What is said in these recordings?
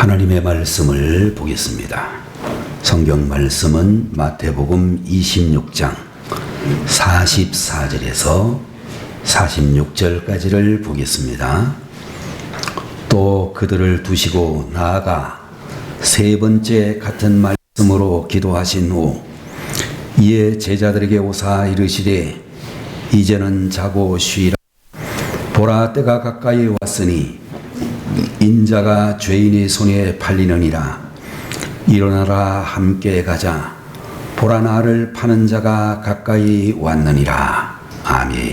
하나님의 말씀을 보겠습니다. 성경 말씀은 마태복음 26장 44절에서 46절까지를 보겠습니다. 또 그들을 두시고 나아가 세 번째 같은 말씀으로 기도하신 후 이에 제자들에게 오사 이르시되 이제는 자고 쉬라. 보라, 때가 가까이 왔으니 인자가 죄인의 손에 팔리느니라. 일어나라, 함께 가자. 보라, 나를 파는 자가 가까이 왔느니라. 아멘.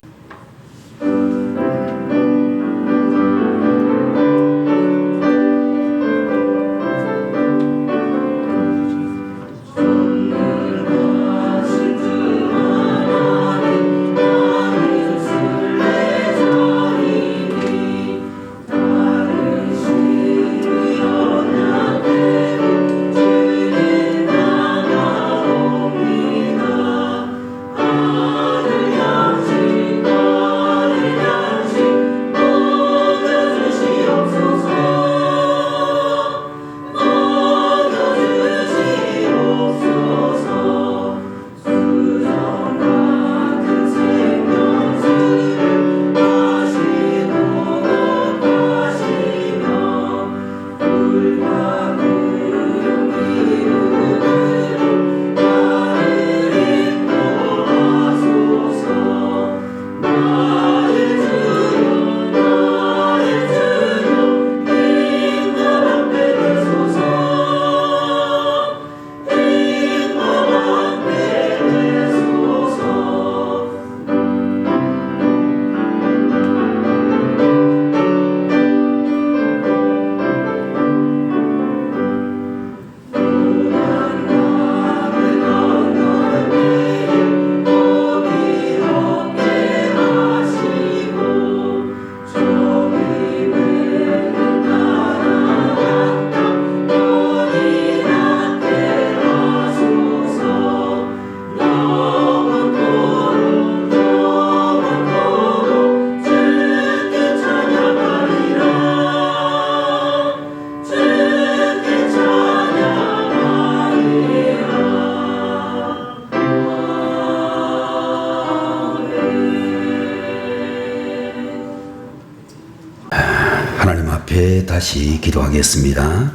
하나님 앞에 다시 기도하겠습니다.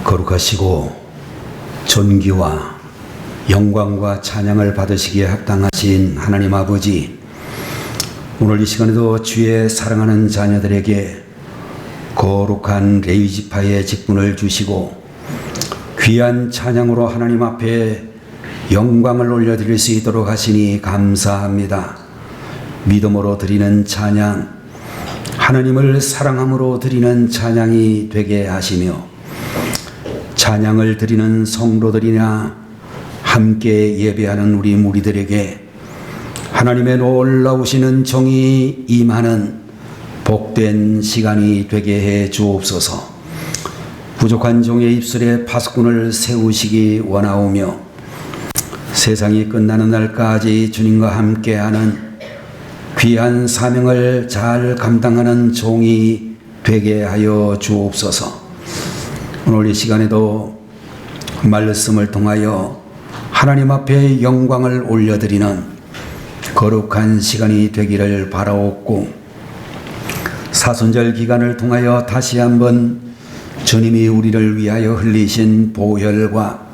거룩하시고 존귀와 영광과 찬양을 받으시기에 합당하신 하나님 아버지, 오늘 이 시간에도 주의 사랑하는 자녀들에게 거룩한 레위지파의 직분을 주시고 귀한 찬양으로 하나님 앞에 영광을 올려드릴 수 있도록 하시니 감사합니다. 믿음으로 드리는 찬양, 하나님을 사랑함으로 드리는 찬양이 되게 하시며 찬양을 드리는 성도들이나 함께 예배하는 우리 무리들에게 하나님의 놀라우시는 정이 임하는 복된 시간이 되게 해 주옵소서. 부족한 종의 입술에 파수꾼을 세우시기 원하오며 세상이 끝나는 날까지 주님과 함께하는 귀한 사명을 잘 감당하는 종이 되게 하여 주옵소서. 오늘 이 시간에도 말씀을 통하여 하나님 앞에 영광을 올려드리는 거룩한 시간이 되기를 바라옵고, 사순절 기간을 통하여 다시 한번 주님이 우리를 위하여 흘리신 보혈과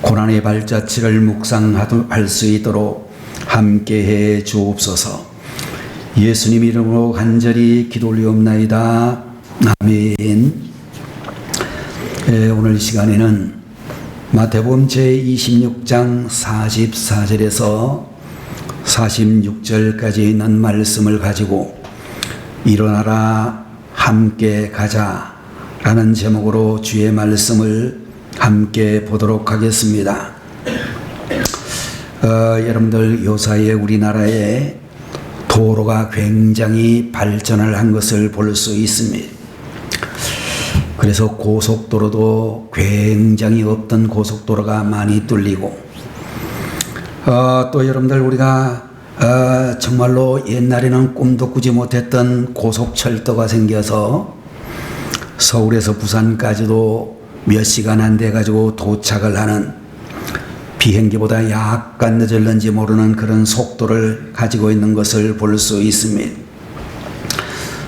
고난의 발자취를 묵상할 수 있도록 함께해 주옵소서. 예수님 이름으로 간절히 기도 올리옵나이다. 아멘. 오늘 시간에는 마태복음 제26장 44절에서 46절까지 있는 말씀을 가지고 일어나라, 함께 가자 라는 제목으로 주의 말씀을 함께 보도록 하겠습니다. 여러분들, 요사이에 우리나라에 도로가 굉장히 발전을 한 것을 볼 수 있습니다. 그래서 고속도로도 굉장히 없던 고속도로가 많이 뚫리고, 또 여러분들, 우리가 정말로 옛날에는 꿈도 꾸지 못했던 고속철도가 생겨서 서울에서 부산까지도 몇 시간 안 돼 가지고 도착을 하는 비행기보다 약간 늦을는지 모르는 그런 속도를 가지고 있는 것을 볼 수 있습니다.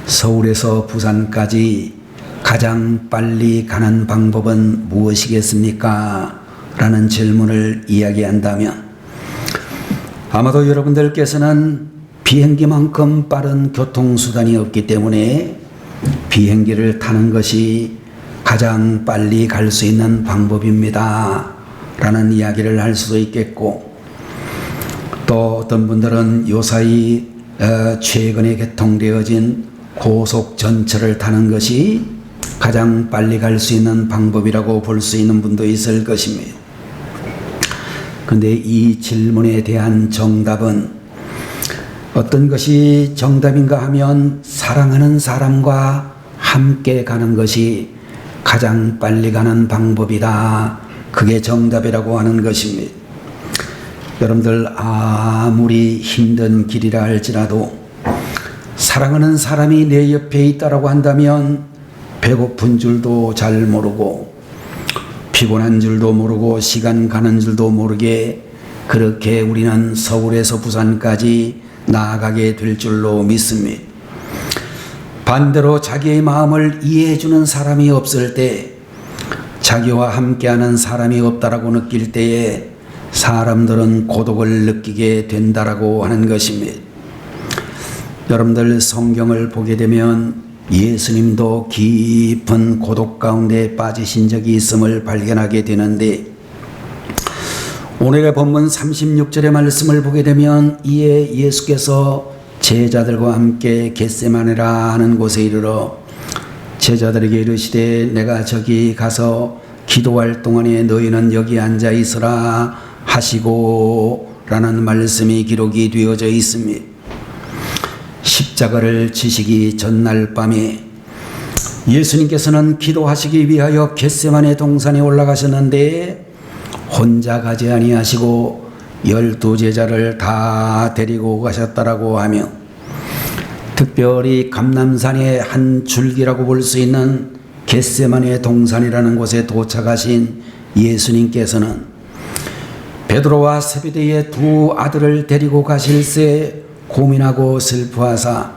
서울에서 부산까지 가장 빨리 가는 방법은 무엇이겠습니까? 라는 질문을 이야기한다면 아마도 여러분들께서는 비행기만큼 빠른 교통수단이 없기 때문에 비행기를 타는 것이 가장 빨리 갈 수 있는 방법입니다. 라는 이야기를 할 수도 있겠고, 또 어떤 분들은 요사이 최근에 개통되어진 고속전철을 타는 것이 가장 빨리 갈 수 있는 방법이라고 볼 수 있는 분도 있을 것입니다. 그런데 이 질문에 대한 정답은 어떤 것이 정답인가 하면 사랑하는 사람과 함께 가는 것이 가장 빨리 가는 방법이다. 그게 정답이라고 하는 것입니다. 여러분들 아무리 힘든 길이라 할지라도 사랑하는 사람이 내 옆에 있다라고 한다면 배고픈 줄도 잘 모르고 피곤한 줄도 모르고 시간 가는 줄도 모르게 그렇게 우리는 서울에서 부산까지 나아가게 될 줄로 믿습니다. 반대로 자기의 마음을 이해해 주는 사람이 없을 때, 자기와 함께하는 사람이 없다라고 느낄 때에 사람들은 고독을 느끼게 된다라고 하는 것입니다. 여러분들 성경을 보게 되면 예수님도 깊은 고독 가운데 빠지신 적이 있음을 발견하게 되는데, 오늘의 본문 36절의 말씀을 보게 되면 이에 예수께서 제자들과 함께 겟세마네라 하는 곳에 이르러 제자들에게 이르시되 내가 저기 가서 기도할 동안에 너희는 여기 앉아 있으라 하시고 라는 말씀이 기록이 되어져 있습니다. 십자가를 지시기 전날 밤에 예수님께서는 기도하시기 위하여 겟세마네 동산에 올라가셨는데 혼자 가지 아니하시고 12제자를 다 데리고 가셨다라고 하며, 특별히 감람산의 한 줄기라고 볼 수 있는 겟세마네 동산이라는 곳에 도착하신 예수님께서는 베드로와 세베대의 두 아들을 데리고 가실새 고민하고 슬퍼하사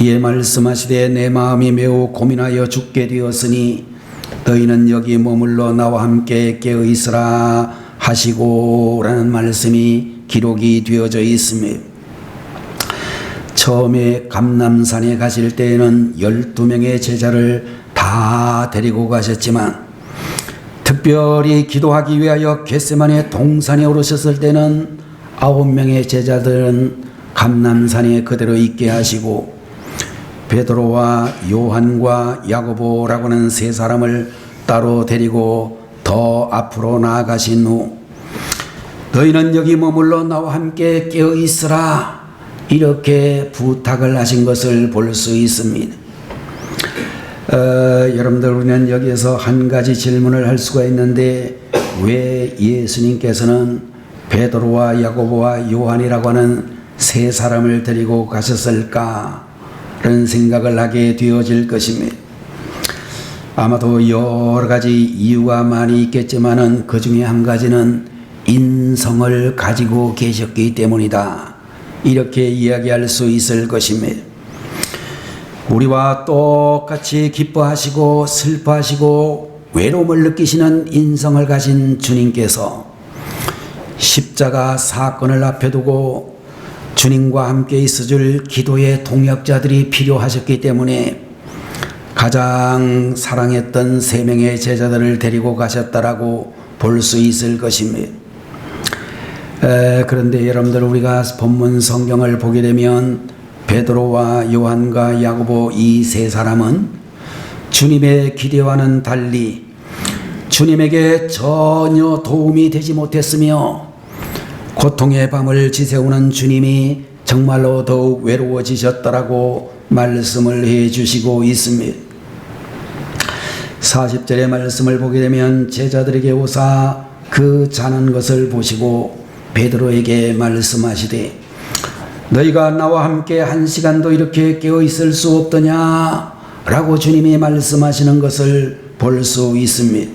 이에 말씀하시되 내 마음이 매우 고민하여 죽게 되었으니 너희는 여기 머물러 나와 함께 깨어 있으라 하시고 라는 말씀이 기록이 되어져 있습니다. 처음에 감람산에 가실 때에는 12명의 제자를 다 데리고 가셨지만 특별히 기도하기 위하여 겟세마네 동산에 오르셨을 때는 9명의 제자들은 감람산에 그대로 있게 하시고 베드로와 요한과 야고보라고 하는 세 사람을 따로 데리고 더 앞으로 나아가신 후 너희는 여기 머물러 나와 함께 깨어 있으라 이렇게 부탁을 하신 것을 볼 수 있습니다. 여러분들 우리는 여기에서 한 가지 질문을 할 수가 있는데 왜 예수님께서는 베드로와 야고보와 요한이라고 하는 세 사람을 데리고 가셨을까? 라는 생각을 하게 되어질 것입니다. 아마도 여러 가지 이유가 많이 있겠지만은 그 중에 한 가지는 인성을 가지고 계셨기 때문이다. 이렇게 이야기할 수 있을 것입니다. 우리와 똑같이 기뻐하시고 슬퍼하시고 외로움을 느끼시는 인성을 가진 주님께서 십자가 사건을 앞에 두고 주님과 함께 있어줄 기도의 동역자들이 필요하셨기 때문에 가장 사랑했던 3명의 제자들을 데리고 가셨다라고 볼 수 있을 것입니다. 그런데 여러분들 우리가 본문 성경을 보게 되면 베드로와 요한과 야고보 이 세 사람은 주님의 기대와는 달리 주님에게 전혀 도움이 되지 못했으며 고통의 밤을 지새우는 주님이 정말로 더욱 외로워지셨다라고 말씀을 해 주시고 있습니다. 40절의 말씀을 보게 되면 제자들에게 오사 그 자는 것을 보시고 베드로에게 말씀하시되 너희가 나와 함께 1시간도 이렇게 깨어 있을 수 없더냐 라고 주님이 말씀하시는 것을 볼 수 있습니다.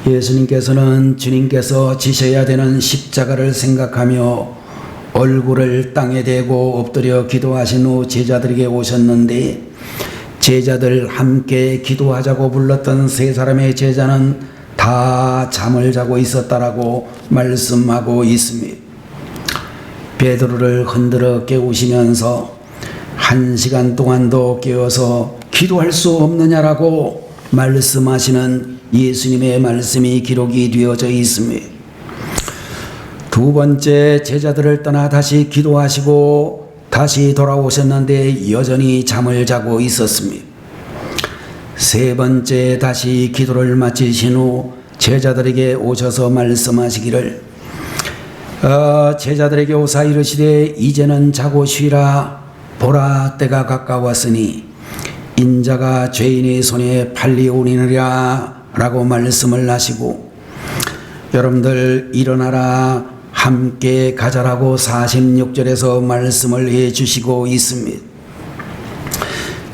예수님께서는 주님께서 지셔야 되는 십자가를 생각하며 얼굴을 땅에 대고 엎드려 기도하신 후 제자들에게 오셨는데, 제자들 함께 기도하자고 불렀던 세 사람의 제자는 다 잠을 자고 있었다라고 말씀하고 있습니다. 베드로를 흔들어 깨우시면서 1시간 동안도 깨어서 기도할 수 없느냐라고 말씀하시는 예수님의 말씀이 기록이 되어져 있습니다. 두 번째 제자들을 떠나 다시 기도하시고 다시 돌아오셨는데 여전히 잠을 자고 있었습니다. 세 번째 다시 기도를 마치신 후 제자들에게 오셔서 말씀하시기를, 제자들에게 오사 이르시되 이제는 자고 쉬라. 보라, 때가 가까웠으니 인자가 죄인의 손에 팔리오리니라 라고 말씀을 하시고, 여러분들 일어나라 함께 가자라고 46절에서 말씀을 해주시고 있습니다.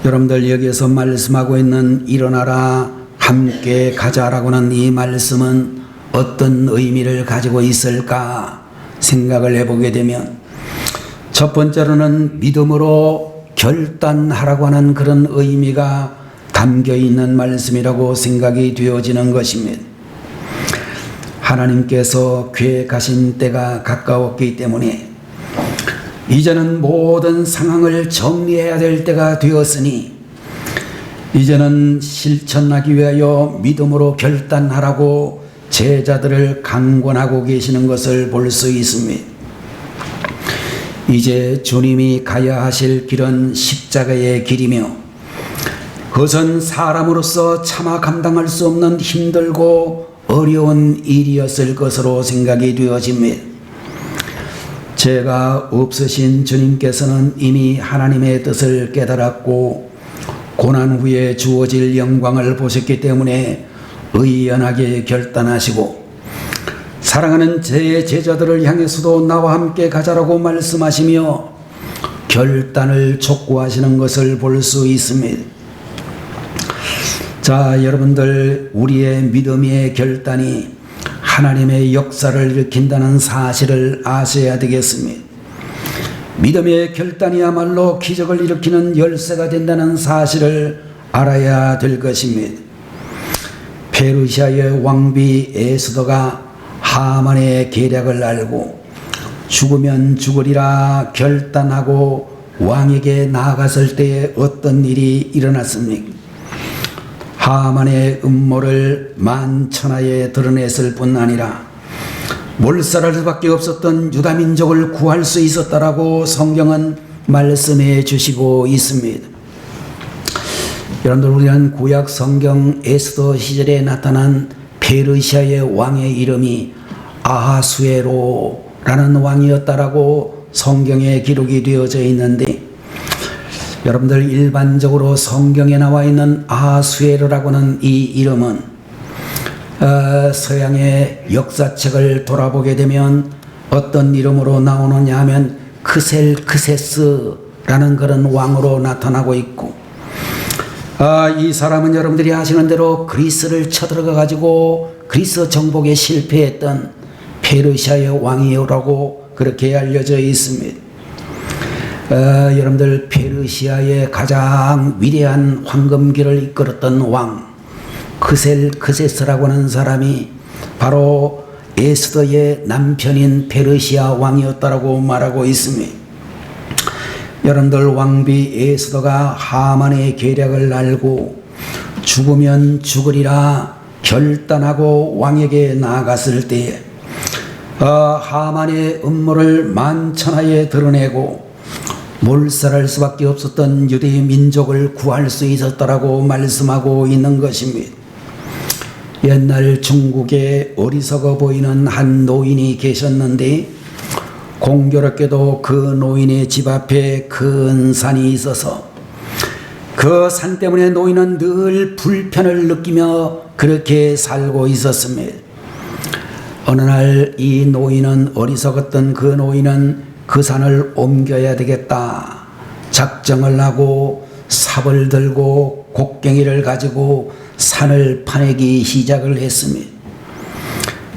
여러분들 여기에서 말씀하고 있는 일어나라 함께 가자라고는 이 말씀은 어떤 의미를 가지고 있을까 생각을 해보게 되면, 첫 번째로는 믿음으로 결단하라고 하는 그런 의미가 담겨 있는 말씀이라고 생각이 되어지는 것입니다. 하나님께서 계획하신 때가 가까웠기 때문에 이제는 모든 상황을 정리해야 될 때가 되었으니 이제는 실천하기 위하여 믿음으로 결단하라고 제자들을 강권하고 계시는 것을 볼 수 있습니다. 이제 주님이 가야 하실 길은 십자가의 길이며, 그것은 사람으로서 차마 감당할 수 없는 힘들고 어려운 일이었을 것으로 생각이 되어집니다. 죄가 없으신 주님께서는 이미 하나님의 뜻을 깨달았고 고난 후에 주어질 영광을 보셨기 때문에 의연하게 결단하시고, 사랑하는 제 제자들을 향해서도 나와 함께 가자라고 말씀하시며 결단을 촉구하시는 것을 볼 수 있습니다. 자, 여러분들, 우리의 믿음의 결단이 하나님의 역사를 일으킨다는 사실을 아셔야 되겠습니다. 믿음의 결단이야말로 기적을 일으키는 열쇠가 된다는 사실을 알아야 될 것입니다. 페르시아의 왕비 에스더가 하만의 계략을 알고 죽으면 죽으리라 결단하고 왕에게 나아갔을 때에 어떤 일이 일어났습니까? 하만의 음모를 만천하에 드러냈을 뿐 아니라 몰살할 수밖에 없었던 유다민족을 구할 수 있었다라고 성경은 말씀해 주시고 있습니다. 여러분들, 우리는 구약 성경 에스더 시절에 나타난 페르시아의 왕의 이름이 아하수에로라는 왕이었다라고 성경에 기록이 되어져 있는데, 여러분들, 일반적으로 성경에 나와 있는 아하수에로라고는 이 이름은 서양의 역사책을 돌아보게 되면 어떤 이름으로 나오느냐 하면 크셀크세스라는 그런 왕으로 나타나고 있고, 이 사람은 여러분들이 아시는 대로 그리스를 쳐들어가 가지고 그리스 정복에 실패했던 페르시아의 왕이라고 그렇게 알려져 있습니다. 여러분들, 페르시아의 가장 위대한 황금기를 이끌었던 왕 크셀크세스라고 하는 사람이 바로 에스더의 남편인 페르시아 왕이었다라고 말하고 있습니다. 여러분들, 왕비 에스더가 하만의 계략을 알고 죽으면 죽으리라 결단하고 왕에게 나아갔을 때에 하만의 음모를 만천하에 드러내고 몰살할 수밖에 없었던 유대의 민족을 구할 수 있었다라고 말씀하고 있는 것입니다. 옛날 중국에 어리석어 보이는 한 노인이 계셨는데, 공교롭게도 그 노인의 집 앞에 큰 산이 있어서 그 산 때문에 노인은 늘 불편을 느끼며 그렇게 살고 있었습니다. 어느 날 이 노인은, 어리석었던 그 노인은 그 산을 옮겨야 되겠다 작정을 하고 삽을 들고 곡괭이를 가지고 산을 파내기 시작을 했습니다.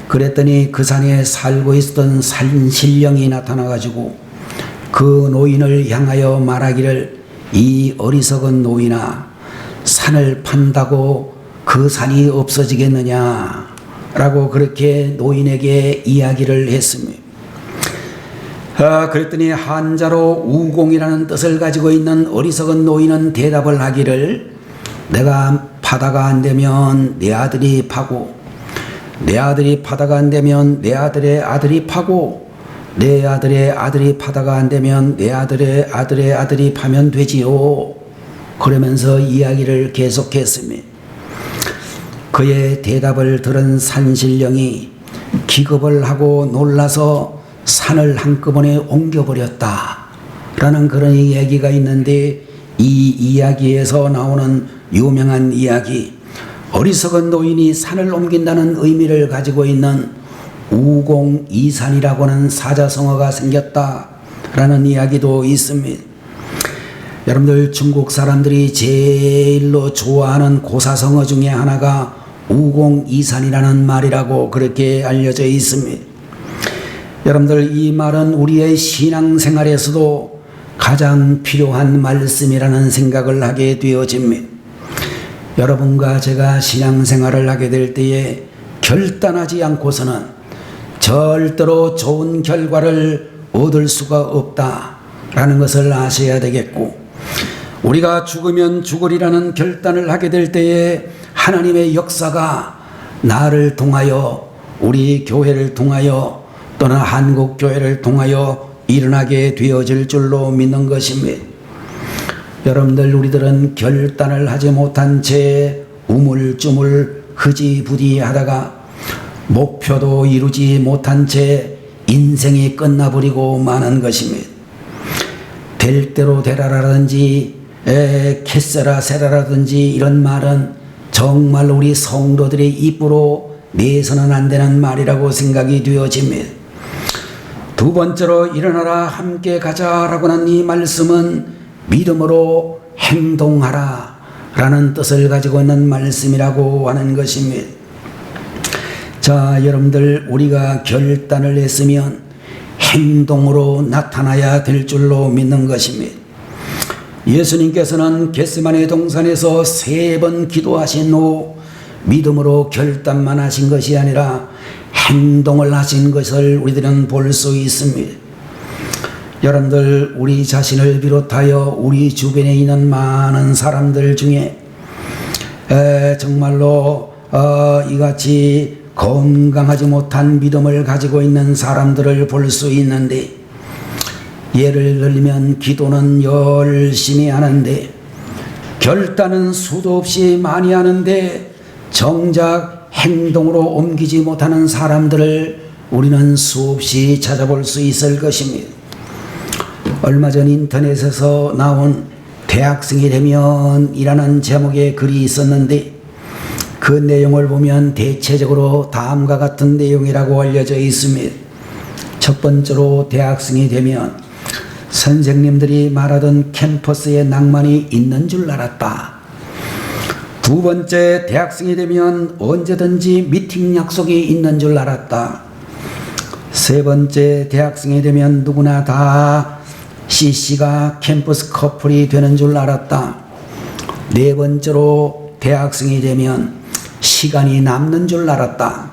그랬더니 그 산에 살고 있었던 산신령이 나타나가지고 그 노인을 향하여 말하기를, 이 어리석은 노인아, 산을 판다고 그 산이 없어지겠느냐 라고 그렇게 노인에게 이야기를 했습니다. 그랬더니 한자로 우공이라는 뜻을 가지고 있는 어리석은 노인은 대답을 하기를, 내가 파다가 안 되면 내 아들이 파고, 내 아들이 파다가 안 되면 내 아들의 아들이 파고, 내 아들의 아들이 파다가 안 되면 내 아들의 아들의 아들이 파면 되지요. 그러면서 이야기를 계속했습니다. 그의 대답을 들은 산신령이 기겁을 하고 놀라서 산을 한꺼번에 옮겨버렸다 라는 그런 얘기가 있는데, 이 이야기에서 나오는 유명한 이야기, 어리석은 노인이 산을 옮긴다는 의미를 가지고 있는 우공이산이라고 하는 사자성어가 생겼다 라는 이야기도 있습니다. 여러분들, 중국 사람들이 제일로 좋아하는 고사성어 중에 하나가 우공이산이라는 말이라고 그렇게 알려져 있습니다. 여러분들, 이 말은 우리의 신앙생활에서도 가장 필요한 말씀이라는 생각을 하게 되어집니다. 여러분과 제가 신앙생활을 하게 될 때에 결단하지 않고서는 절대로 좋은 결과를 얻을 수가 없다라는 것을 아셔야 되겠고, 우리가 죽으면 죽으리라는 결단을 하게 될 때에 하나님의 역사가 나를 통하여, 우리 교회를 통하여, 또는 한국 교회를 통하여 일어나게 되어질 줄로 믿는 것입니다. 여러분들, 우리들은 결단을 하지 못한 채 우물쭈물 흐지부지 하다가 목표도 이루지 못한 채 인생이 끝나버리고 마는 것입니다. 될 대로 되라라든지 캐세라 세라라든지 이런 말은 정말 우리 성도들의 입으로 내서는 안 되는 말이라고 생각이 되어집니다. 두 번째로, 일어나라 함께 가자라고 하는 이 말씀은 믿음으로 행동하라 라는 뜻을 가지고 있는 말씀이라고 하는 것입니다. 자, 여러분들, 우리가 결단을 했으면 행동으로 나타나야 될 줄로 믿는 것입니다. 예수님께서는 겟세마네 동산에서 3번 기도하신 후 믿음으로 결단만 하신 것이 아니라 행동을 하신 것을 우리들은 볼 수 있습니다. 여러분들, 우리 자신을 비롯하여 우리 주변에 있는 많은 사람들 중에 정말로 이같이 건강하지 못한 믿음을 가지고 있는 사람들을 볼 수 있는데, 예를 들면 기도는 열심히 하는데, 결단은 수도 없이 많이 하는데 정작 행동으로 옮기지 못하는 사람들을 우리는 수없이 찾아볼 수 있을 것입니다. 얼마 전 인터넷에서 나온 대학생이 되면 이라는 제목의 글이 있었는데, 그 내용을 보면 대체적으로 다음과 같은 내용이라고 알려져 있습니다. 첫 번째로, 대학생이 되면 선생님들이 말하던 캠퍼스의 낭만이 있는 줄 알았다. 두 번째, 대학생이 되면 언제든지 미팅 약속이 있는 줄 알았다. 세 번째, 대학생이 되면 누구나 다 CC가 캠퍼스 커플이 되는 줄 알았다. 네 번째로, 대학생이 되면 시간이 남는 줄 알았다.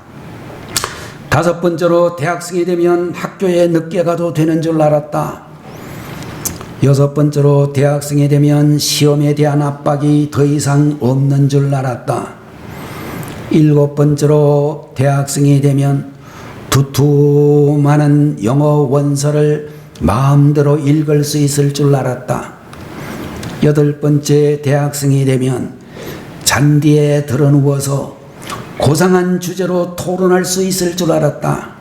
다섯 번째로, 대학생이 되면 학교에 늦게 가도 되는 줄 알았다. 여섯 번째로, 대학생이 되면 시험에 대한 압박이 더 이상 없는 줄 알았다. 일곱 번째로, 대학생이 되면 두툼한 영어 원서를 마음대로 읽을 수 있을 줄 알았다. 여덟 번째, 대학생이 되면 잔디에 들어누워서 고상한 주제로 토론할 수 있을 줄 알았다.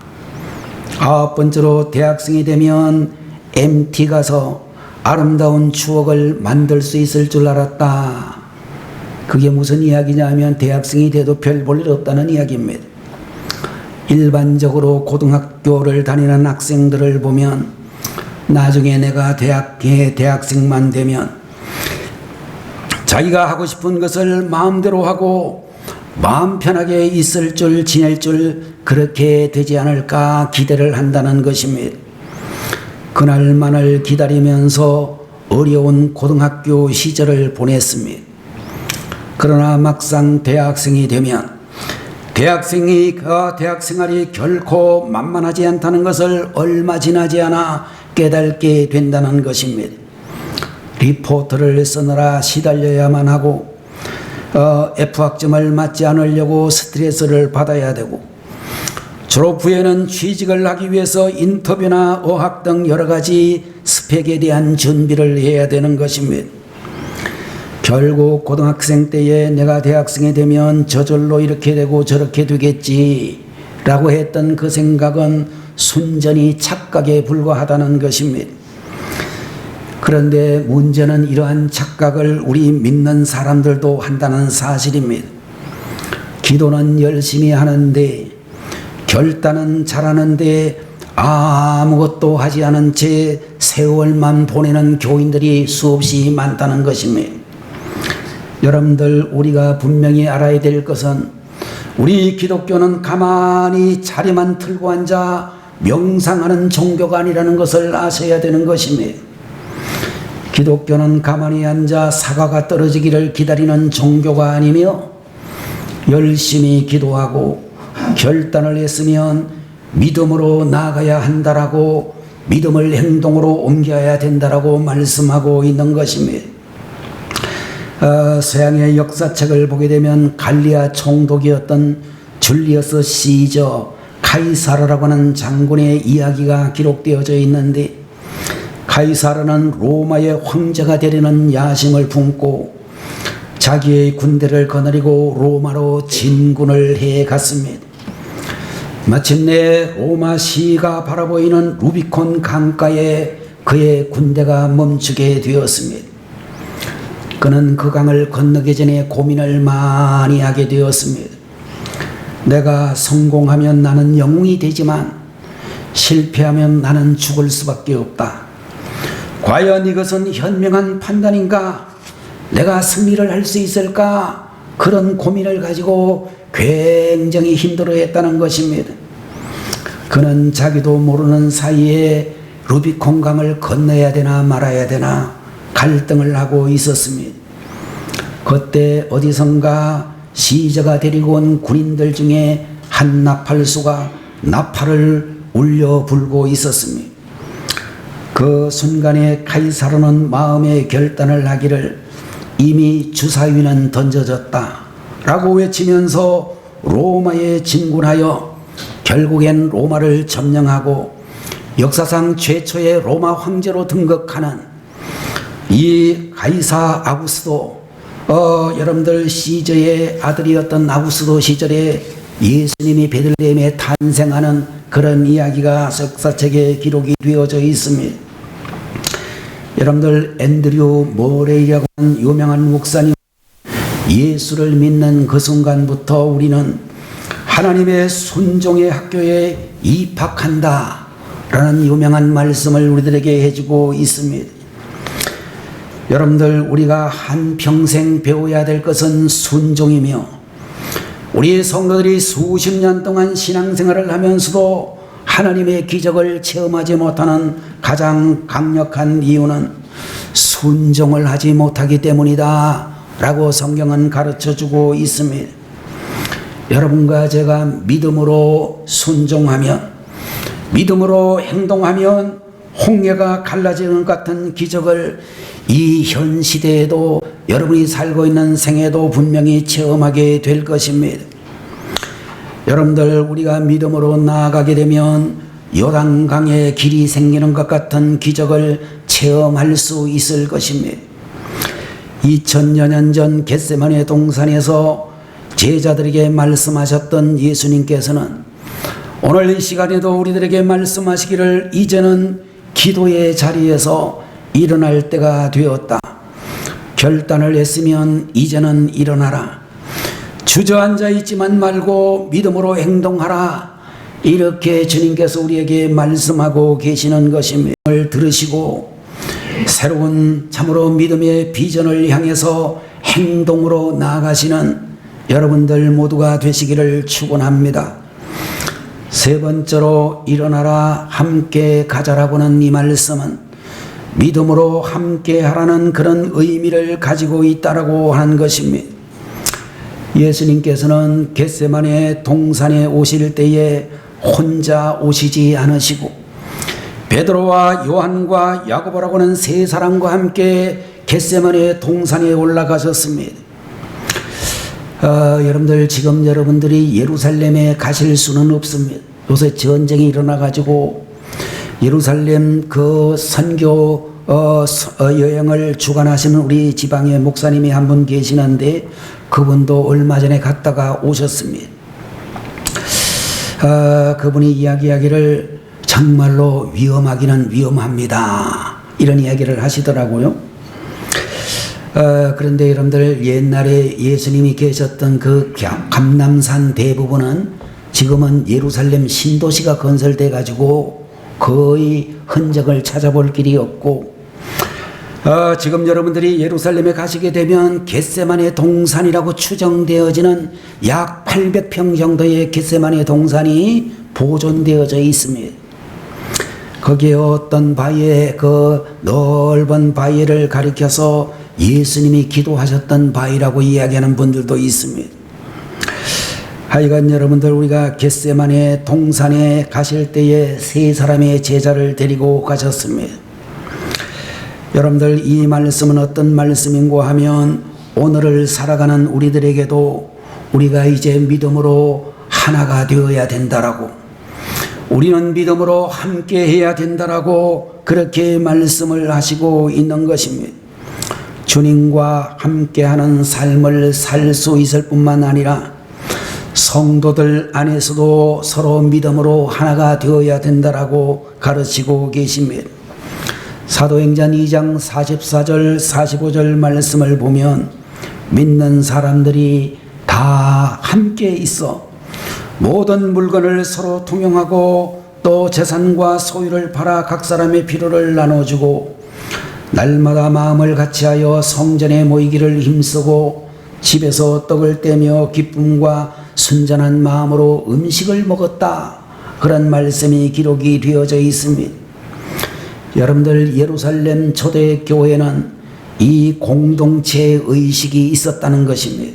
아홉 번째로, 대학생이 되면 MT 가서 아름다운 추억을 만들 수 있을 줄 알았다. 그게 무슨 이야기냐면 대학생이 돼도 별 볼 일 없다는 이야기입니다. 일반적으로 고등학교를 다니는 학생들을 보면 나중에 내가 대학생만 되면 자기가 하고 싶은 것을 마음대로 하고 마음 편하게 있을 줄 지낼 줄 그렇게 되지 않을까 기대를 한다는 것입니다. 그날만을 기다리면서 어려운 고등학교 시절을 보냈습니다. 그러나 막상 대학생이 되면 대학 생활이 결코 만만하지 않다는 것을 얼마 지나지 않아 깨닫게 된다는 것입니다. 리포트를 쓰느라 시달려야만 하고 F학점을 맞지 않으려고 스트레스를 받아야 되고 졸업 후에는 취직을 하기 위해서 인터뷰나 어학 등 여러 가지 스펙에 대한 준비를 해야 되는 것입니다. 결국 고등학생 때에 내가 대학생이 되면 저절로 이렇게 되고 저렇게 되겠지 라고 했던 그 생각은 순전히 착각에 불과하다는 것입니다. 그런데 문제는 이러한 착각을 우리 믿는 사람들도 한다는 사실입니다. 기도는 열심히 하는데 결단은 잘하는데 아무것도 하지 않은 채 세월만 보내는 교인들이 수없이 많다는 것입니다. 여러분들, 우리가 분명히 알아야 될 것은 우리 기독교는 가만히 자리만 틀고 앉아 명상하는 종교가 아니라는 것을 아셔야 되는 것입니다. 기독교는 가만히 앉아 사과가 떨어지기를 기다리는 종교가 아니며 열심히 기도하고 결단을 했으면 믿음으로 나아가야 한다라고 믿음을 행동으로 옮겨야 된다라고 말씀하고 있는 것입니다. 서양의 역사책을 보게 되면 갈리아 총독이었던 줄리어스 시저 카이사르라고 하는 장군의 이야기가 기록되어져 있는데 카이사르는 로마의 황제가 되려는 야심을 품고 자기의 군대를 거느리고 로마로 진군을 해 갔습니다. 마침내 로마 시가 바라보이는 루비콘 강가에 그의 군대가 멈추게 되었습니다. 그는 그 강을 건너기 전에 고민을 많이 하게 되었습니다. 내가 성공하면 나는 영웅이 되지만 실패하면 나는 죽을 수밖에 없다. 과연 이것은 현명한 판단인가? 내가 승리를 할 수 있을까? 그런 고민을 가지고 굉장히 힘들어했다는 것입니다. 그는 자기도 모르는 사이에 루비콘 강을 건너야 되나 말아야 되나 갈등을 하고 있었습니다. 그때 어디선가 시저가 데리고 온 군인들 중에 한 나팔수가 나팔을 울려 불고 있었습니다. 그 순간에 카이사르는 마음의 결단을 하기를 이미 주사위는 던져졌다 라고 외치면서 로마에 진군하여 결국엔 로마를 점령하고 역사상 최초의 로마 황제로 등극하는 이 가이사 아구스도 여러분들 시저의 아들이었던 아구스도 시절에 예수님이 베들레헴에 탄생하는 그런 이야기가 역사책에 기록이 되어져 있습니다. 여러분들, 앤드류 모레이라고 하는 유명한 목사님, 예수를 믿는 그 순간부터 우리는 하나님의 순종의 학교에 입학한다 라는 유명한 말씀을 우리들에게 해주고 있습니다. 여러분들, 우리가 한평생 배워야 될 것은 순종이며 우리 성도들이 수십 년 동안 신앙생활을 하면서도 하나님의 기적을 체험하지 못하는 가장 강력한 이유는 순종을 하지 못하기 때문이다 라고 성경은 가르쳐주고 있습니다. 여러분과 제가 믿음으로 순종하면, 믿음으로 행동하면 홍해가 갈라지는 것 같은 기적을 이 현 시대에도 여러분이 살고 있는 생에도 분명히 체험하게 될 것입니다. 여러분들, 우리가 믿음으로 나아가게 되면 요단강에 길이 생기는 것 같은 기적을 체험할 수 있을 것입니다. 2000여 년 전 겟세마네 동산에서 제자들에게 말씀하셨던 예수님께서는 오늘 이 시간에도 우리들에게 말씀하시기를 이제는 기도의 자리에서 일어날 때가 되었다. 결단을 했으면 이제는 일어나라. 주저앉아 있지만 말고 믿음으로 행동하라. 이렇게 주님께서 우리에게 말씀하고 계시는 것임을 들으시고 새로운 참으로 믿음의 비전을 향해서 행동으로 나아가시는 여러분들 모두가 되시기를 축원합니다. 세 번째로 일어나라 함께 가자라고는 이 말씀은 믿음으로 함께 하라는 그런 의미를 가지고 있다라고 하는 것입니다. 예수님께서는 겟세마네 동산에 오실 때에 혼자 오시지 않으시고 베드로와 요한과 야고보라고 하는 세 사람과 함께 겟세마네 동산에 올라가셨습니다. 여러분들 지금 여러분들이 예루살렘에 가실 수는 없습니다. 요새 전쟁이 일어나가지고 예루살렘 그 선교 여행을 주관하시는 우리 지방의 목사님이 한 분 계시는데 그분도 얼마 전에 갔다가 오셨습니다. 그분이 이야기하기를 정말로 위험하기는 위험합니다. 이런 이야기를 하시더라고요. 그런데 여러분들 옛날에 예수님이 계셨던 그 감람산 대부분은 지금은 예루살렘 신도시가 건설돼 가지고 거의 흔적을 찾아볼 길이 없고 지금 여러분들이 예루살렘에 가시게 되면 겟세마네 동산이라고 추정되어지는 약 800평 정도의 겟세마네 동산이 보존되어져 있습니다. 거기에 어떤 바위에 그 넓은 바위를 가리켜서 예수님이 기도하셨던 바위라고 이야기하는 분들도 있습니다. 하여간 여러분들 우리가 겟세마네 동산에 가실 때에 세 사람의 제자를 데리고 가셨습니다. 여러분들 이 말씀은 어떤 말씀인고 하면 오늘을 살아가는 우리들에게도 우리가 이제 믿음으로 하나가 되어야 된다라고 우리는 믿음으로 함께 해야 된다라고 그렇게 말씀을 하시고 있는 것입니다. 주님과 함께하는 삶을 살 수 있을 뿐만 아니라 성도들 안에서도 서로 믿음으로 하나가 되어야 된다라고 가르치고 계십니다. 사도행전 2장 44절 45절 말씀을 보면 믿는 사람들이 다 함께 있어 모든 물건을 서로 통용하고 또 재산과 소유를 팔아 각 사람의 필요를 나눠주고 날마다 마음을 같이하여 성전에 모이기를 힘쓰고 집에서 떡을 떼며 기쁨과 순전한 마음으로 음식을 먹었다. 그런 말씀이 기록이 되어져 있습니다. 여러분들 예루살렘 초대교회는 이 공동체 의식이 있었다는 것입니다.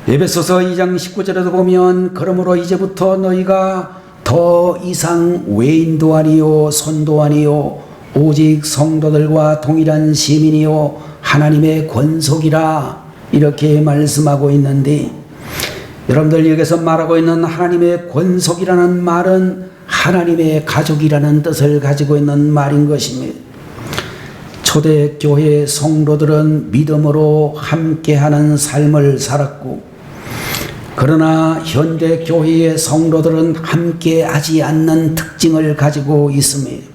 에베소서 2장 19절에도 보면 그러므로 이제부터 너희가 더 이상 외인도 아니요 손도 아니요 오직 성도들과 동일한 시민이요 하나님의 권속이라 이렇게 말씀하고 있는데 여러분들 여기서 말하고 있는 하나님의 권속이라는 말은 하나님의 가족이라는 뜻을 가지고 있는 말인 것입니다. 초대교회 성도들은 믿음으로 함께하는 삶을 살았고 그러나 현대교회의 성도들은 함께하지 않는 특징을 가지고 있습니다.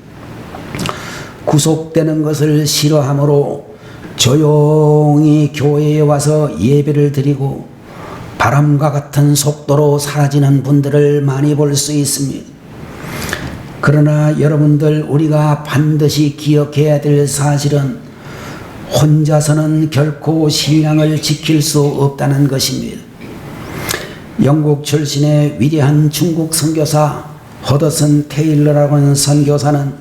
구속되는 것을 싫어하므로 조용히 교회에 와서 예배를 드리고 바람과 같은 속도로 사라지는 분들을 많이 볼 수 있습니다. 그러나 여러분들 우리가 반드시 기억해야 될 사실은 혼자서는 결코 신앙을 지킬 수 없다는 것입니다. 영국 출신의 위대한 중국 선교사 허더슨 테일러라고 하는 선교사는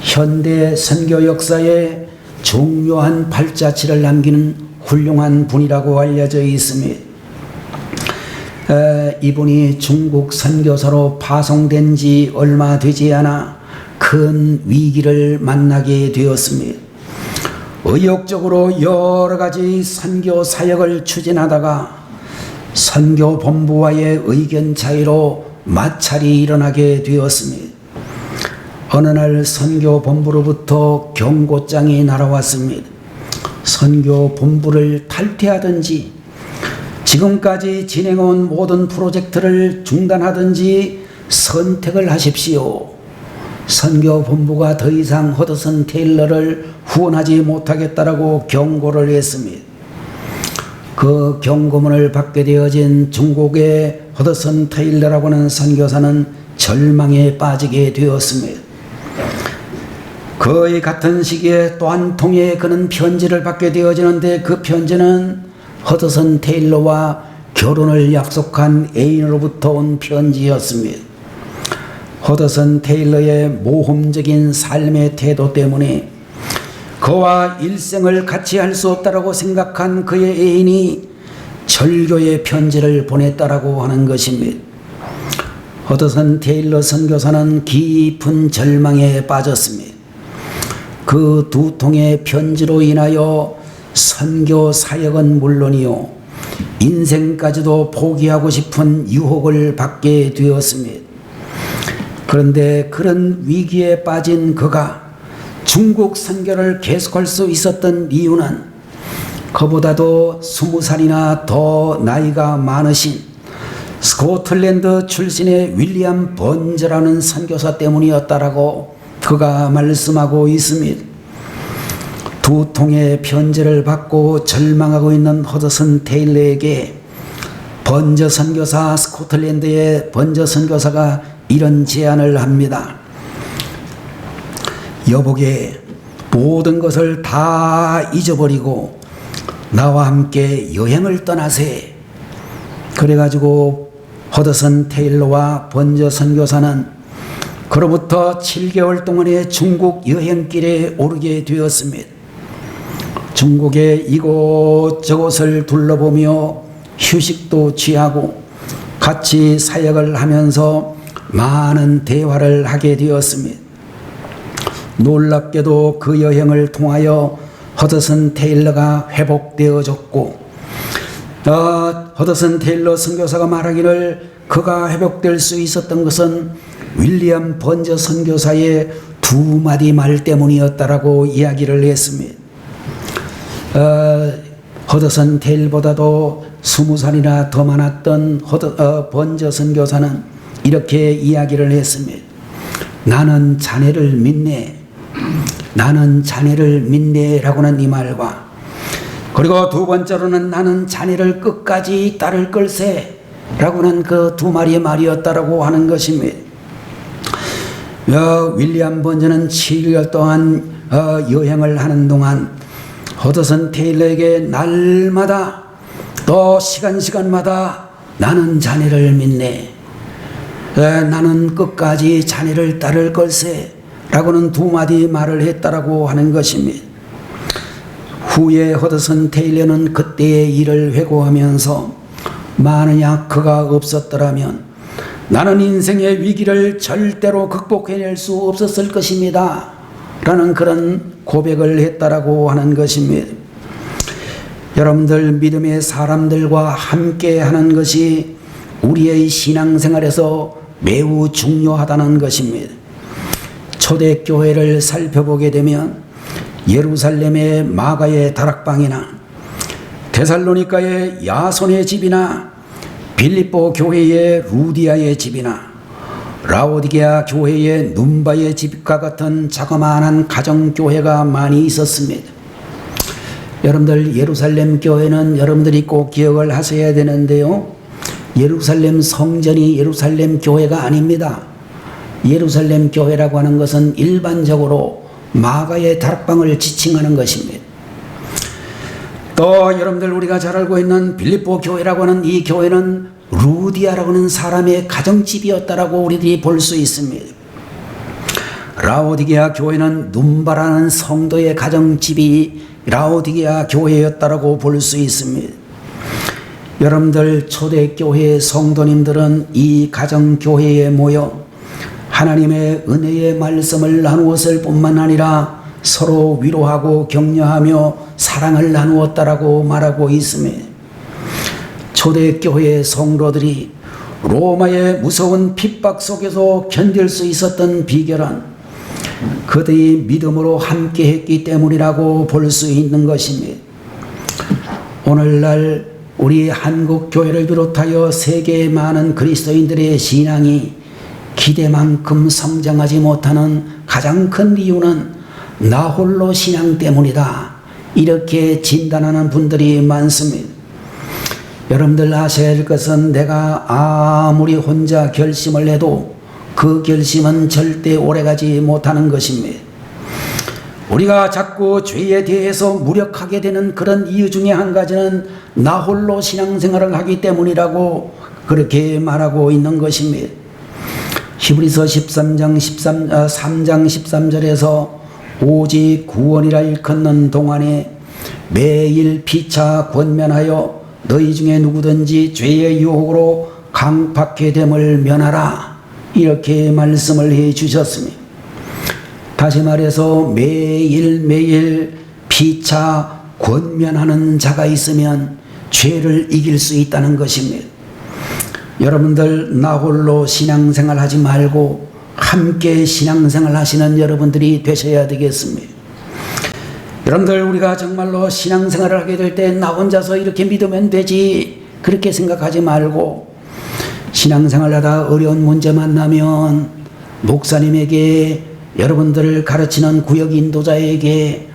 현대 선교 역사에 중요한 발자취를 남기는 훌륭한 분이라고 알려져 있습니다. 이분이 중국 선교사로 파송된 지 얼마 되지 않아 큰 위기를 만나게 되었습니다. 의욕적으로 여러 가지 선교 사역을 추진하다가 선교 본부와의 의견 차이로 마찰이 일어나게 되었습니다. 어느 날 선교 본부로부터 경고장이 날아왔습니다. 선교 본부를 탈퇴하든지 지금까지 진행해온 모든 프로젝트를 중단하든지 선택을 하십시오. 선교 본부가 더 이상 허더슨 테일러를 후원하지 못하겠다라고 경고를 했습니다. 그 경고문을 받게 되어진 중국의 허더슨 테일러라고 하는 선교사는 절망에 빠지게 되었습니다. 거의 같은 시기에 또 한 통의 그는 편지를 받게 되어지는데 그 편지는 허드슨 테일러와 결혼을 약속한 애인으로부터 온 편지였습니다. 허드슨 테일러의 모험적인 삶의 태도 때문에 그와 일생을 같이 할 수 없다라고 생각한 그의 애인이 절교의 편지를 보냈다라고 하는 것입니다. 허드슨 테일러 선교사는 깊은 절망에 빠졌습니다. 그 두 통의 편지로 인하여 선교 사역은 물론이요, 인생까지도 포기하고 싶은 유혹을 받게 되었습니다. 그런데 그런 위기에 빠진 그가 중국 선교를 계속할 수 있었던 이유는 그보다도 20살이나 더 나이가 많으신 스코틀랜드 출신의 윌리엄 번저라는 선교사 때문이었다라고 그가 말씀하고 있습니다. 두 통의 편지를 받고 절망하고 있는 허드슨 테일러에게 번저 선교사, 스코틀랜드의 번저 선교사가 이런 제안을 합니다. 여보게, 모든 것을 다 잊어버리고 나와 함께 여행을 떠나세. 그래가지고 허드슨 테일러와 번저 선교사는 그로부터 7개월 동안의 중국 여행길에 오르게 되었습니다. 중국의 이곳저곳을 둘러보며 휴식도 취하고 같이 사역을 하면서 많은 대화를 하게 되었습니다. 놀랍게도 그 여행을 통하여 허드슨 테일러가 회복되어졌고, 허드슨 테일러 선교사가 말하기를 그가 회복될 수 있었던 것은 윌리엄 번저 선교사의 두 마디 말 때문이었다라고 이야기를 했습니다. 허드슨 테일보다도 20살이나 더 많았던 번저 선교사는 이렇게 이야기를 했습니다. 나는 자네를 믿네. 나는 자네를 믿네 라고는 이 말과, 그리고 두 번째로는 나는 자네를 끝까지 따를 걸세 라고는 그 두 마리의 말이었다라고 하는 것입니다. 윌리엄 번저는 7개월 동안 여행을 하는 동안 허드슨 테일러에게 날마다 또 시간마다 나는 자네를 믿네, 나는 끝까지 자네를 따를 걸세 라고는 두 마디 말을 했다라고 하는 것입니다. 후에 허드슨 테일러는 그때의 일을 회고하면서 만약 그가 없었더라면 나는 인생의 위기를 절대로 극복해낼 수 없었을 것입니다 라는 그런 고백을 했다라고 하는 것입니다. 여러분들, 믿음의 사람들과 함께 하는 것이 우리의 신앙생활에서 매우 중요하다는 것입니다. 초대교회를 살펴보게 되면 예루살렘의 마가의 다락방이나 데살로니가의 야손의 집이나 빌립보 교회의 루디아의 집이나 라오디게아 교회의 눈바의 집과 같은 자그마한 가정교회가 많이 있었습니다. 여러분들, 예루살렘 교회는 여러분들이 꼭 기억을 하셔야 되는데요, 예루살렘 성전이 예루살렘 교회가 아닙니다. 예루살렘 교회라고 하는 것은 일반적으로 마가의 다락방을 지칭하는 것입니다. 또 여러분들, 우리가 잘 알고 있는 빌립보 교회라고 하는 이 교회는 루디아라고 하는 사람의 가정집이었다라고 우리들이 볼 수 있습니다. 라오디게아 교회는 눈바라는 성도의 가정집이 라오디게아 교회였다라고 볼 수 있습니다. 여러분들, 초대교회의 성도님들은 이 가정교회에 모여 하나님의 은혜의 말씀을 나누었을 뿐만 아니라 서로 위로하고 격려하며 사랑을 나누었다라고 말하고 있습니다. 초대교회의 성도들이 로마의 무서운 핍박 속에서 견딜 수 있었던 비결은 그들이 믿음으로 함께 했기 때문이라고 볼 수 있는 것입니다. 오늘날 우리 한국 교회를 비롯하여 세계의 많은 그리스도인들의 신앙이 기대만큼 성장하지 못하는 가장 큰 이유는 나 홀로 신앙 때문이다, 이렇게 진단하는 분들이 많습니다. 여러분들 아셔야 할 것은 내가 아무리 혼자 결심을 해도 그 결심은 절대 오래가지 못하는 것입니다. 우리가 자꾸 죄에 대해서 무력하게 되는 그런 이유 중에 한 가지는 나 홀로 신앙생활을 하기 때문이라고 그렇게 말하고 있는 것입니다. 히브리서 3장 13절에서 오직 구원이라 일컫는 동안에 매일 피차 권면하여 너희 중에 누구든지 죄의 유혹으로 강팍해 됨을 면하라, 이렇게 말씀을 해 주셨습니다. 다시 말해서 매일매일 피차 권면하는 자가 있으면 죄를 이길 수 있다는 것입니다. 여러분들 나 홀로 신앙생활 하지 말고 함께 신앙생활 하시는 여러분들이 되셔야 되겠습니다. 여러분들 우리가 정말로 신앙생활을 하게 될 때 나 혼자서 이렇게 믿으면 되지 그렇게 생각하지 말고, 신앙생활 하다 어려운 문제 만나면 목사님에게, 여러분들을 가르치는 구역 인도자에게,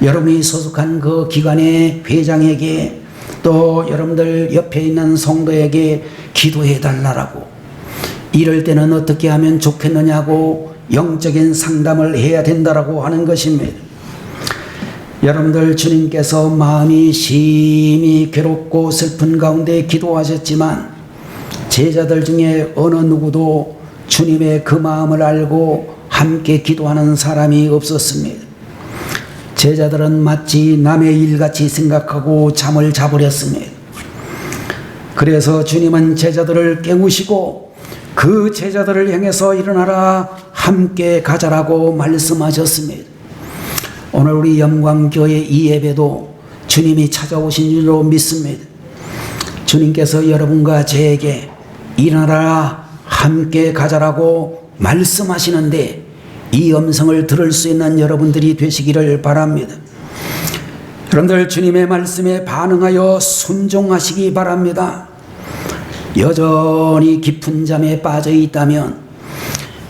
여러분이 소속한 그 기관의 회장에게, 또 여러분들 옆에 있는 성도에게 기도해 달라고, 이럴 때는 어떻게 하면 좋겠느냐고 영적인 상담을 해야 된다라고 하는 것입니다. 여러분들 주님께서 마음이 심히 괴롭고 슬픈 가운데 기도하셨지만 제자들 중에 어느 누구도 주님의 그 마음을 알고 함께 기도하는 사람이 없었습니다. 제자들은 마치 남의 일같이 생각하고 잠을 자버렸습니다. 그래서 주님은 제자들을 깨우시고 그 제자들을 향해서 일어나라, 함께 가자라고 말씀하셨습니다. 오늘 우리 영광교회 이 예배도 주님이 찾아오신 줄로 믿습니다. 주님께서 여러분과 저에게 일어나라, 함께 가자라고 말씀하시는데 이 음성을 들을 수 있는 여러분들이 되시기를 바랍니다. 여러분들 주님의 말씀에 반응하여 순종하시기 바랍니다. 여전히 깊은 잠에 빠져 있다면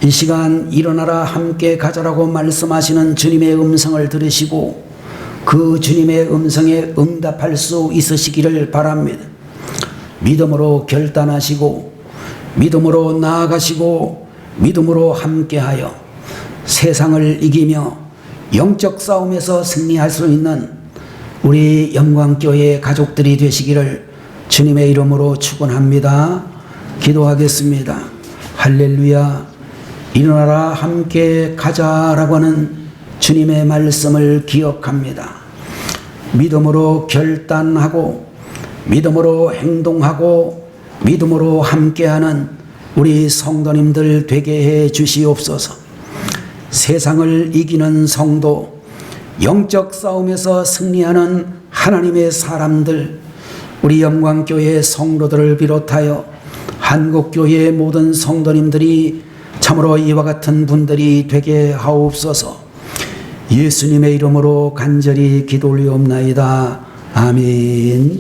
이 시간 일어나라, 함께 가자라고 말씀하시는 주님의 음성을 들으시고 그 주님의 음성에 응답할 수 있으시기를 바랍니다. 믿음으로 결단하시고 믿음으로 나아가시고 믿음으로 함께하여 세상을 이기며 영적 싸움에서 승리할 수 있는 우리 영광교회 가족들이 되시기를 주님의 이름으로 축원합니다. 기도하겠습니다. 할렐루야. 일어나라, 함께 가자라고 하는 주님의 말씀을 기억합니다. 믿음으로 결단하고 믿음으로 행동하고 믿음으로 함께하는 우리 성도님들 되게 해 주시옵소서. 세상을 이기는 성도, 영적 싸움에서 승리하는 하나님의 사람들, 우리 영광교회 성도들을 비롯하여 한국교회의 모든 성도님들이 참으로 이와 같은 분들이 되게 하옵소서. 예수님의 이름으로 간절히 기도 올리옵나이다. 아멘.